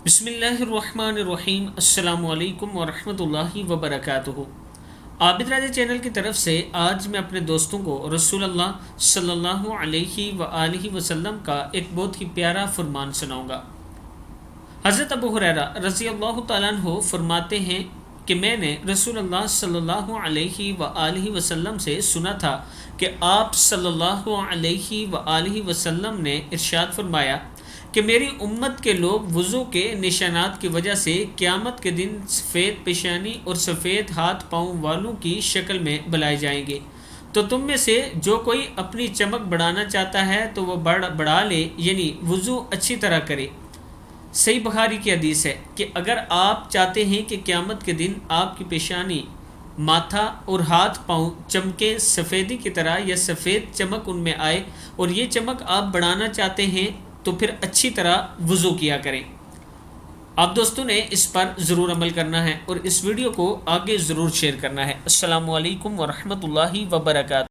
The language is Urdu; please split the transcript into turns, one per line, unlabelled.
بسم اللہ الرحمن الرحیم۔ السلام علیکم ورحمۃ اللہ وبرکاتہ۔ عابد راجہ چینل کی طرف سے آج میں اپنے دوستوں کو رسول اللہ صلی اللہ علیہ وآلہ وسلم کا ایک بہت ہی پیارا فرمان سناؤں گا۔ حضرت ابو ہریرہ رضی اللہ تعالیٰ عنہ فرماتے ہیں کہ میں نے رسول اللہ صلی اللہ علیہ وآلہ وسلم سے سنا تھا کہ آپ صلی اللہ علیہ وآلہ وسلم نے ارشاد فرمایا کہ میری امت کے لوگ وضو کے نشانات کی وجہ سے قیامت کے دن سفید پیشانی اور سفید ہاتھ پاؤں والوں کی شکل میں بلائے جائیں گے، تو تم میں سے جو کوئی اپنی چمک بڑھانا چاہتا ہے تو وہ بڑھا لے، یعنی وضو اچھی طرح کرے۔ صحیح بخاری کی حدیث ہے کہ اگر آپ چاہتے ہیں کہ قیامت کے دن آپ کی پیشانی، ماتھا اور ہاتھ پاؤں چمکے سفیدی کی طرح یا سفید چمک ان میں آئے اور یہ چمک آپ بڑھانا چاہتے ہیں تو پھر اچھی طرح وضو کیا کریں۔ آپ دوستوں نے اس پر ضرور عمل کرنا ہے اور اس ویڈیو کو آگے ضرور شیئر کرنا ہے۔ السلام علیکم ورحمۃ اللہ وبرکاتہ۔